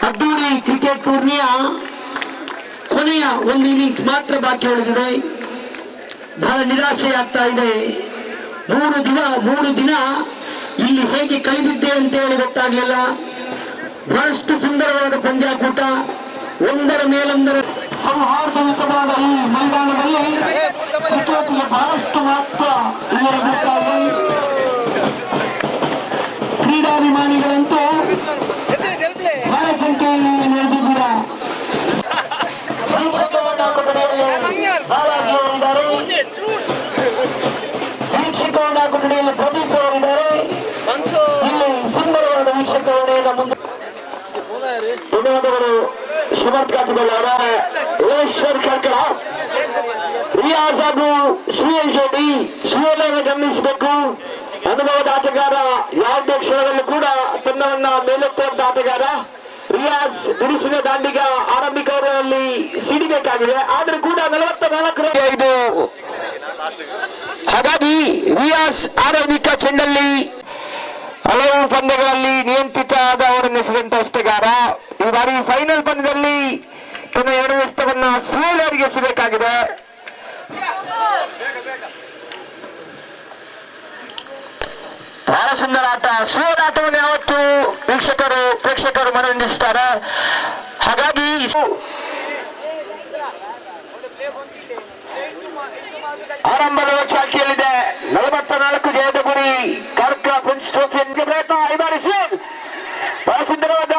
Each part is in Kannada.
ಅದ್ದೂರಿ ಕ್ರಿಕೆಟ್ ಟೂರ್ನಿಯ ಕೊನೆಯ ಒಂದು ಇನ್ನಿಂಗ್ಸ್ ಮಾತ್ರ ಬಾಕಿ ಉಳಿದಿದೆ. ಬಹಳ ನಿರಾಶೆಯಾಗ್ತಾ ಇದೆ. ಮೂರು ದಿನ ಇಲ್ಲಿ ಹೇಗೆ ಕಳೆದಿದ್ದೆ ಅಂತ ಹೇಳಿ ಗೊತ್ತಾಗ್ಲಿಲ್ಲ. ಬಹಳಷ್ಟು ಸುಂದರವಾದ ಪಂದ್ಯಾಕೂಟ, ಒಂದರ ಮೇಲೊಂದರ ಸೌಹಾರ್ದಯುತವಾದ ಈ ಮೈದಾನದಲ್ಲಿ ಕ್ರಿಕೆಟ್ಗೆ ಬಹಳಷ್ಟು ಮಹತ್ವ ಕ್ರೀಡಾಭಿಮಾನಿಗಳಂತೂ ಬಹಳ ಸಂಖ್ಯೆಯಲ್ಲಿ ನಡೆದಿದ್ದೀರಾ. ಬಾಲಾಜಿ ಅವರಿದ್ದಾರೆ, ವೀಕ್ಷಕರನ್ನ ಕೊಠಡಿಯಲ್ಲಿ ಪ್ರದೀಪ್ ಅವರಿದ್ದಾರೆ. ಇಲ್ಲಿ ಸುಂದರವಾದ ವೀಕ್ಷಕರನ್ನ ಮುಂದೆ ಧನ್ಯವಾದಗಳು. ಸಮರ್ಥ ಕಾಪಿಗಳವರ ಯೋಗೇಶ್ವರ್ ಕರ್ಕಳ, ರಿಯಾಜ್ ಹಾಗೂ ಸುಯಲ್ ಜೋಡಿ. ಸುಯಲ್ ಅನ್ನು ಗಮನಿಸಬೇಕು. ಅನುಭವದ ಆಟಗಾರ, ಯಾವುದೇ ಕ್ಷಣದಲ್ಲೂ ಕೂಡ ತಂಡವನ್ನ ಮೇಲೆತ್ತುವಂತ ಆಟಗಾರ. ರಿಯಾಜ್ ಬಿರುಸಿನ ದಾಂಡಿಗ ಆರಂಭಿಕ ಓವರ್ನಲ್ಲಿ ಸಿಡಿಬೇಕಾಗಿದೆ, ಆದ್ರೂ ಕೂಡ 44 ಹಾಗಾಗಿ ರಿಯಾಜ್ ಆರಂಭಿಕ ಚೆಂಡಲ್ಲಿ ಹಲವು ಪಂದ್ಯಗಳಲ್ಲಿ ನಿಯಂತ್ರಿತ ಆದ ಅವರನ್ನೆಸೆದಂತ ಎಸೆಗಾರ. ಈ ಬಾರಿ ಫೈನಲ್ ಪಂದ್ಯದಲ್ಲಿ ತನ್ನ 2 ಎಸೆತವನ್ನ ಸುಯಲ್ ಅವರಿಗೆ ಎಸೆಯಬೇಕಾಗಿದೆ. ಬಹಳ ಸುಂದರ ಆಟ. ಸುಯಲ್ ಆಟವನ್ನು ಯಾವತ್ತು ಪ್ರೇಕ್ಷಕರು ಮನರಂಜಿಸುತ್ತಾರೆ. ಹಾಗಾಗಿ ಆರಂಭದ ಚಾಲ್ತಿಯಲ್ಲಿದೆ. 44 ಜಯದ ಗುರಿ. ಕರ್ಕ ಪ್ರಿನ್ಸ್ ಟ್ರೋಫಿ ಪ್ರಯತ್ನ. ಈ ಬಾರಿ ಸುಯಲ್ ಬಹಳ ಸುಂದರವಾದ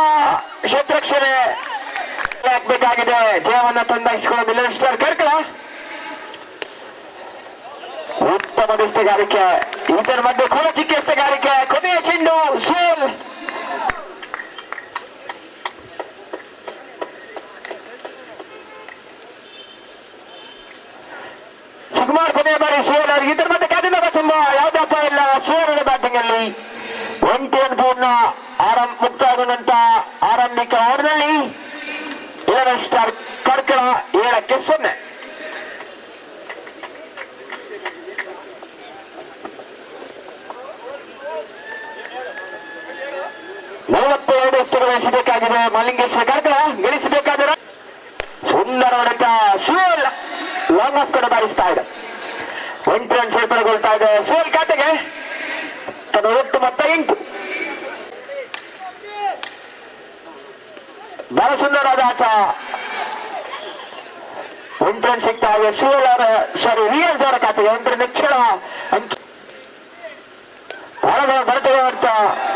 ಕ್ಷೇತ್ರಕ್ಷಣೆ ಹಾಕಬೇಕಾಗಿದೆ. ಜಯವನ್ನ ತಂದಾಯಿಸಿಕೊಳ್ಳೋ ಮಿಲನ್ ಸ್ಟಾರ್ ಕರ್ಕಳ. ಉತ್ತಮ ಎಸೆಗಾರಿಕೆ. ಇದರ ಮಧ್ಯೆ ಕೂಡ ಚಿಕ್ಕ ಎಸೆಗಾರಿಕೆ. ಕೊನೆಯ ಚೆಂಡು ಸುಯಲ್. ಸುಕುಮಾರ್ ಕೊನೆಯ ಬಾರಿ ಸುಯಲ್ ಅವರಿಗೆ. ಇದರ ಮಧ್ಯೆ ಕದಿನ ಬಸಮ್ಮ. ಯಾವುದೇ ಅಪಾಯ ಇಲ್ಲ ಸುಯಲ್ ಬ್ಯಾಟಿಂಗ್ ಅಲ್ಲಿ. 1-1 ಪೂರ್ಣ ಮುಕ್ತಾಯಗೊಂಡಂತ ಆರಂಭಿಕ ಓವರ್ನಲ್ಲಿ ಮಿಲನ್ ಸ್ಟಾರ್ ಕರ್ಕಳ 7-0. ಗಳಿಸಬೇಕಾಗಿದೆ. ಮಲ್ಲಿಂಗೇಶ್ವರ ಕರ್ಕಳ ಗಳಿಸಬೇಕಾದರೆ ಸುಂದರ ಹೊಡೆತ. ಸುಯಲ್ ಲಾಂಗ್ ಆಫ್ ಕಡೆ ಬಾರಿಸ್ತಾ ಇದೆ. 8 ರನ್ ಸೇರ್ಪಡೆಗೊಳ್ತಾ ಇದೆ ಸುಯಲ್ ಖಾತೆಗೆ. ತನ್ನ ಒಟ್ಟು ಮೊತ್ತ 8. ಬಹಳ ಸುಂದರವಾದ ಆಟ. 8 ರನ್ ಸಿಗ್ತಾ ಇದೆ ಸುಯಲ್ ಅವರ ರಿಯಾಜ್ ಅವರ ಖಾತೆಗೆ. 8 ರನ್ ಹೆಚ್ಚಳ.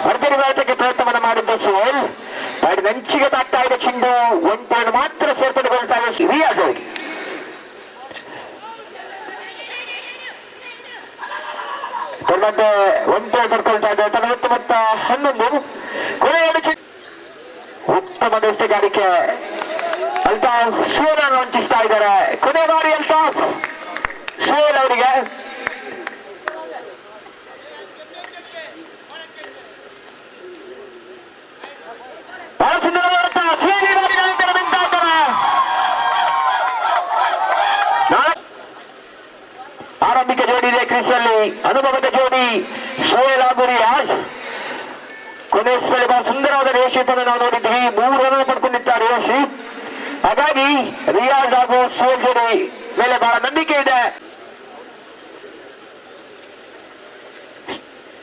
ಭರ್ಜರಿ ಭಾರತಕ್ಕೆ ಪ್ರಯತ್ನವನ್ನು ಮಾಡಿದ್ದ ಸುಯಲ್ ನಂಚಿಗೆ ತಾಗ್ತಾ ಇದೆ ಚೆಂಡು. 1 ರನ್ ಮಾತ್ರ ಸೇರ್ಪಡೆಗೊಳ್ತಾ ಇದೆ ರಿಯಾಜ್ ಅವರಿಗೆ. ಮಧ್ಯೆ 1 ರನ್ ಪಡ್ಕೊಳ್ತಾ ಇದೆ. ತನ್ನ ಒಟ್ಟು ಮೊತ್ತ 11. ಕೊನೆಯ ಉತ್ತಮ ಎಸೆಗಾರಿಕೆ. ಅಲ್ತಾಫ್ ಸುಯಲ್ ಅನ್ನು ವಂಚಿಸ್ತಾ ಇದ್ದಾರೆ. ಕೊನೆಯ ಬಾರಿ ಅಲ್ತಾಫ್ ಸುಯಲ್ ಅವರಿಗೆ. ಬಹಳ ಸುಂದರವಾದ ಸುಯಲ್ ಆರಂಭಿಕ ಜೋಡಿ ಇದೆ ಕ್ರೀಸ್ ಅಲ್ಲಿ. ಅನುಭವದ ಜೋಡಿ ಸುಯಲ್ ಹಾಗೂ ರಿಯಾಜ್. ಕೊನೆಯ ಬಹಳ ಸುಂದರವಾದ ರೇಷಿಯನ್ನು ನಾವು ನೋಡಿದ್ವಿ. 3 ರನ್ ಪಡ್ಕೊಂಡಿದ್ದಾರೆ ರೇಷಿ. ಹಾಗಾಗಿ ರಿಯಾಜ್ ಹಾಗೂ ಸುಯಲ್ ಜೋಡಿ ಮೇಲೆ ಬಹಳ ನಂಬಿಕೆ ಇದೆ.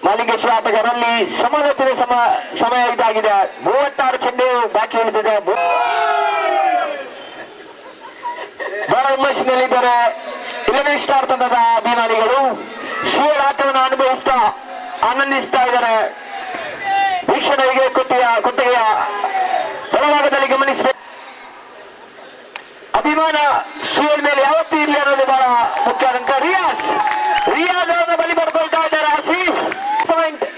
ಮಲ್ಲಿಂಗೇಶ್ವರ ಆಟಗಾರರಲ್ಲಿ ಸಮಾನತೆಯ ಸಮಯ ಇದಾಗಿದೆ. 36 ಚೆಂಡು ಬಾಕಿ ಉಳಿದಿದೆ. ಬಹಳ ಹುಮ್ಮಸ್ಸಿನಲ್ಲಿದ್ದಾರೆ 11 ಸ್ಟಾರ್ ತಂಡದ ಅಭಿಮಾನಿಗಳು. ಸುಯಲ್ ಆಟವನ್ನು ಆನಂದಿಸ್ತಾ ಇದ್ದಾರೆ. ವೀಕ್ಷಣೆಗೆ ಕೊಟ್ಟಿಗೆಯ ಬಲಭಾಗದಲ್ಲಿ ಗಮನಿಸಬೇಕು. ಅಭಿಮಾನ ಸುಯಲ್ ಮೇಲೆ ಯಾವತ್ತೂ ಇರಲಿ ಅನ್ನೋದು ಬಹಳ ಮುಖ್ಯ ಅಂಕ. ರಿಯಾಜ್ ಅವರನ್ನು ಬಲಿ ಪಡ್ಕೊಳ್ತಾ ಇದ್ದಾರೆ. ಆಸೀಫ್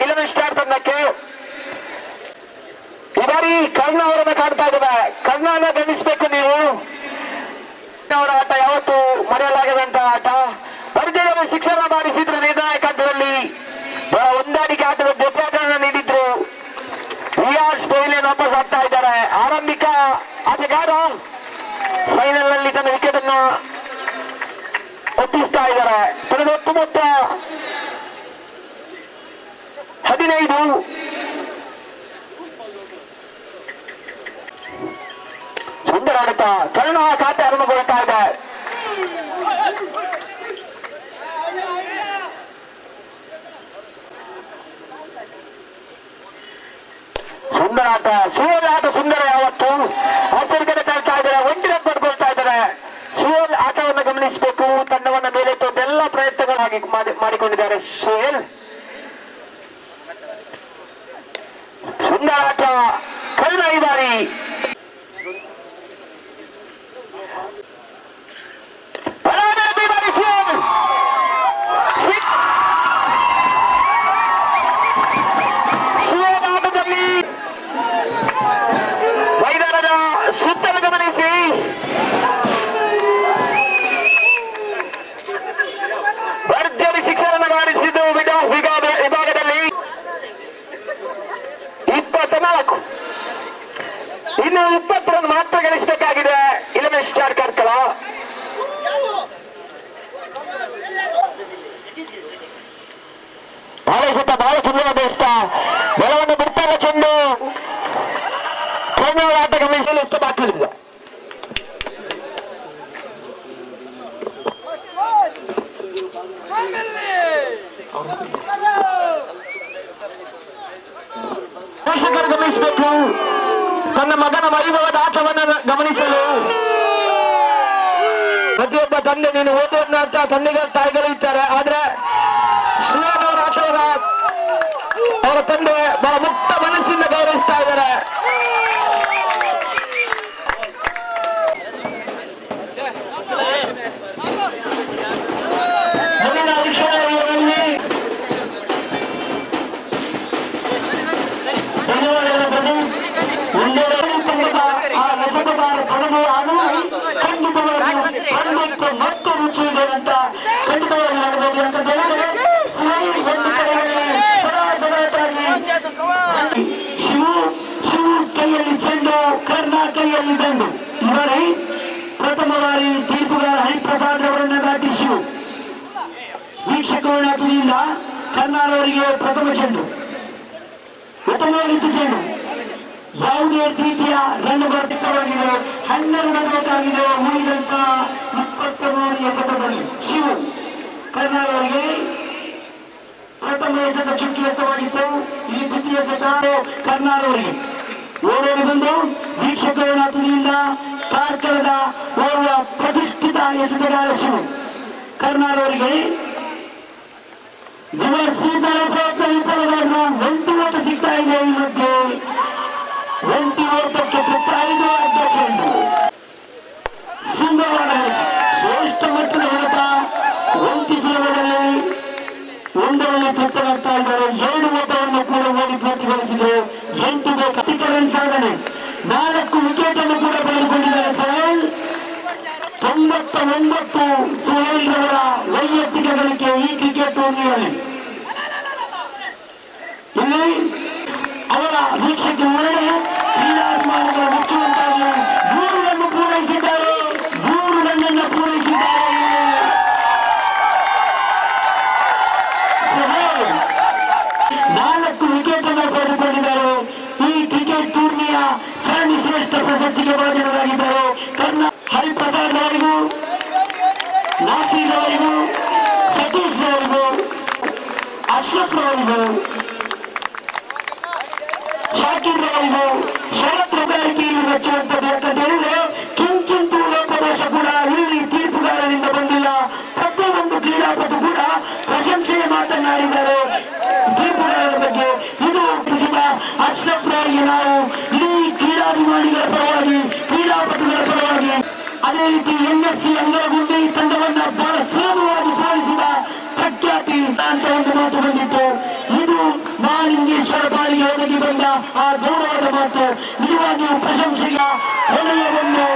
11 ಸ್ಟಾರ್ ತಂಡಕ್ಕೆ. ಈ ಬಾರಿ ಕರ್ಣ ಅವರನ್ನ ಕಾಣ್ತಾ ಇದ್ದೇವೆ. ಕರ್ಣನ ಗಮನಿಸಬೇಕು ನೀವು. ಅವರ ಆಟ ಯಾವತ್ತು ಮರೆಯಲಾಗದಂತ ಆಟ. ಭರ್ಜರಿ ಶಿಕ್ಷಣ ಮಾಡಿಸಿದ್ರು ನಿರ್ಣಾಯಕ ಹಂತದಲ್ಲಿ. ಬಹಳ ಹೊಂದಾಣಿಕೆ ಆಟದ ಜೊತೆಯನ್ನು ನೀಡಿದ್ರು. ರಿಯಾಜ್ ಪೈಲೇನ್ ವಾಪಸ್ ಆಗ್ತಾ ಇದ್ದಾರೆ. ಆರಂಭಿಕ ಆಟಗಾರ ಫೈನಲ್ ನಲ್ಲಿ ತನ್ನ ವಿಕೆಟ್ ಅನ್ನು ಒಪ್ಪಿಸ್ತಾ ಇದ್ದಾರೆ. ತನ್ನ ಒಟ್ಟು ಮೊತ್ತ 15. ಹೊಡೆತ ಕರ್ಣ ಖಾತೆ ಆರಂಭಗೊಳ್ತಾ ಇದೆ. ಸುಂದರ ಆಟ, ಸುವಲ್ ಆಟ ಸುಂದರ ಯಾವತ್ತು ಆಚರಣೆ ಕಾಣ್ತಾ ಇದ್ದಾರೆ. ಒಂಟಿನ ಪಡ್ಕೊಳ್ತಾ ಇದ್ದಾರೆ. ಸುವಲ್ ಆಟವನ್ನು ಗಮನಿಸಬೇಕು. ತಂಡವನ್ನ ಮೇಲೆತ್ತು ಎಲ್ಲ ಪ್ರಯತ್ನಗಳಾಗಿ ಮಾಡಿಕೊಂಡಿದ್ದಾರೆ. ಸುಹೇಲ್ ಸುಂದರ ಆಟ ಕರ್ಣ ಈ ಬಾರಿ ಮೈದಾನದ ಸುತ್ತಲೂ ಗಮನಿಸಿ. ಭರ್ಜರಿ ಶಿಕ್ಷಣ ಮಾಡಿಸಿದ್ದು ವಿಭಾಗದಲ್ಲಿ 24. ಇನ್ನು 20 ರನ್ ಮಾತ್ರ ಗಳಿಸಬೇಕಾಗಿದೆ 11 ಸ್ಟಾರ್ ಕಾರ್ಕಳ. ಬಹಳ ಸುಂದರ ಬೇಸ್ತ ಬಲವನ್ನು ಬಿಡ್ತಾರ ಚೆಂಡು ಕರ್ನಾಟಕ ಆಟ ಗಮನಿಸಲು ಇಷ್ಟ ಬಾಕಿಲ್ಲ. ಪ್ರೇಕ್ಷಕರು ಗಮನಿಸಬೇಕು. ತನ್ನ ಮಗನ ವೈಭವದ ಆಟವನ್ನು ಗಮನಿಸಲು ಪ್ರತಿಯೊಬ್ಬ ತಂದೆ ನೀನು ಓದುವ ಅರ್ಥ ತಂದೆಗಳ ತಾಯಿಗಳು ಇರ್ತಾರೆ. ಆದ್ರೆ ಸುವರ್ಣ ಅವರ ಆಟವನ್ನ ಅವರ ತಂದೆ ಬಹಳ ಮುಕ್ತ ಮನಸ್ಸಿಂದ ಗೌರವಿಸ್ತಾ ಇದ್ದಾರೆ. ಮುಂದಿನ ವೀಕ್ಷಣೆಯಲ್ಲಿ ಮತ್ತು ರುಚಿ ಇದೆ ಅಂತ ಖಂಡಿತವಾಗಿ ಮಾಡಬಹುದು ಅಂತ ಹೇಳಿದ್ರೆ ಶಿವು ಕೈಯಲ್ಲಿ ಚೆಂಡು, ಕರ್ಣ ಕೈಯಲ್ಲಿ ದಂಡು. ಈ ಬಾರಿ ಪ್ರಥಮ ಬಾರಿ ತೀರ್ಪುಗಾರ ಹರಿಪ್ರಸಾದ್ ಅವರನ್ನ ದಾಟಿ ಶಿವು ವೀಕ್ಷಕರ ತುದಿಯಿಂದ ಕರ್ನಾಟಕವರಿಗೆ ಪ್ರಥಮ ಚೆಂಡು, ಉತ್ತಮವಾಗಿತ್ತು ಚೆಂಡು. ಯಾವುದೇ ರೀತಿಯ ರನ್ ಬರ್ತಿಕವಾಗಿದೆ. 12 ಬೇಕಾಗಿದೆ ಉಳಿದಂತ 23 ಎಸೆತದಲ್ಲಿ. ಶಿವು ಕರ್ನಾಟಕವರಿಗೆ ಪ್ರಥಮ ಎಸೆತ ಚುಕ್ಕಿ ಎಸವಾಗಿತ್ತು. ಈ ದ್ವಿತೀಯ ಎಸೆತ ಕರ್ನಾಟಕವರಿಗೆ ಓಡೋಡಿ ಬಂದು ವೀಕ್ಷಕರ ತುದಿಯಿಂದ ಕಾರ್ಕಳದ ಓರ್ವ ಪ್ರತಿಷ್ಠಿತ ಎಸೆತಗಾರ ಶಿವು ಕರ್ನಾಟಕವರಿಗೆ ವಿಮರ್ಶಿತರ ಪ್ರಯತ್ನ ವಿಫಲವಾದ 1 ಓಟ ಸಿಗ್ತಾ ಇದೆ. ಈ ಮಧ್ಯೆ 1 ಓಟಕ್ಕೆ ತೃಪ್ತಾಯಿತು ಅಧ್ಯಕ್ಷರು. ಸುಂದರವಾದ ಶ್ರೇಷ್ಠ ಮಟ್ಟದ ಹೊಡೆತ. 1 ಸುಲಭದಲ್ಲಿ 1ರಲ್ಲಿ ತೃಪ್ತರಾಗ್ತಾ ಇದ್ದಾರೆ. 2 ಓಟವನ್ನು ಕೂಡ ಓಡಿ ಪ್ರತಿಫಲಿಸಿದರು. 8 ಬೇಕು ರನ್ ಸಾಧನೆ. 4 ವಿಕೆಟ್ ಅನ್ನು ಕೂಡ ಪಡೆದುಕೊಂಡಿದ್ದಾರೆ ಸುಹೇಲ್. 99 ಸುಹೇಲ್ ರವರ ವೈಯಕ್ತಿಕ ಗಳಿಕೆ ಈ ಕ್ರಿಕೆಟ್ ಟೂರ್ನಿಯಲ್ಲಿ. ಇಲ್ಲಿ ಅವರ ವೀಕ್ಷಕ ವರ್ಣೆ ಕ್ರೀಡಾಭಿಮಾನಿಗಳ ಮೆಚ್ಚುವಂತಾಗಿ 3 ರನ್ ಪೂರೈಸಿದ್ದಾರೆ. 3 ರನ್ ಅನ್ನು ಪೂರೈಸಿದ್ದಾರೆ. ಸುಹೇಲ್ 4 ವಿಕೆಟ್ ಅನ್ನು ಪಡೆದುಕೊಂಡಿದ್ದಾರೆ. ಈ ಕ್ರಿಕೆಟ್ ಟೂರ್ನಿಯ ಸರಣಿ ಶ್ರೇಷ್ಠ ಪ್ರಶಸ್ತಿಗೆ ಭಾಜನರಾಗಿದ್ದಾರೆ. ಹರಿಪ್ರಸಾದ್ ಅವರಿಗೂ, ನಾಸೀರ್ ಅವರಿಗೂ, ಸತೀಶ್ ಅವರಿಗೂ, ಅಶ್ರಫ್ ಅವರಿಗೂ, ಶಾಕಿರ್ ಅವರಿಗೂ ಶರತ್ ರುಗಾರಿಕೆಯಲ್ಲಿ ಮೆಚ್ಚುವಂಥದ್ದು. ಯಾಕಂತ ಹೇಳಿದ್ರೆ ಕಿಂಚಿಂತೂ ಲೋಪದೋಷ ಕೂಡ ಇಲ್ಲಿ ತೀರ್ಪುಗಾರರಿಂದ ಬಂದಿಲ್ಲ. ಪ್ರತಿಯೊಂದು ಕ್ರೀಡಾಪಟು ಕೂಡ ಪ್ರಶಂಸೆಯ ಮಾತನಾಡಿದ್ದಾರೆ ತೀರ್ಪುಗಾರರ ಬಗ್ಗೆ. ಇದು ಅಶ್ರಫ್ ಅವರಿಗೆ ನಾವು ಇಡೀ ಕ್ರೀಡಾಭಿಮಾನಿಗಳ ಪರವಾಗಿ, ಕ್ರೀಡಾಪಟುಗಳ ಪರವಾಗಿ, ಅದೇ ರೀತಿ NSC ಅಂಗರಗುಂಡಿ ತಂಡವನ್ನ ಬಹಳ ಸುಲಭವಾಗಿ ಸೋಲಿಸಿದ ಪ್ರಖ್ಯಾತಿ ಅಂತ ಒಂದು ಮಾತು ಬಂದಿತ್ತು. ಇದು ಮಹಾಲಿಂಗೇಶ್ವರ ಬಾಳಿಗೆ ಒದಗಿ ಬಂದ ಆ ಗೌರವದ ಮಾತು. ನಿಜವಾಗಿಯೂ ಪ್ರಶಂಸೆಯ ಹೊಣೆಯ ಒಂದು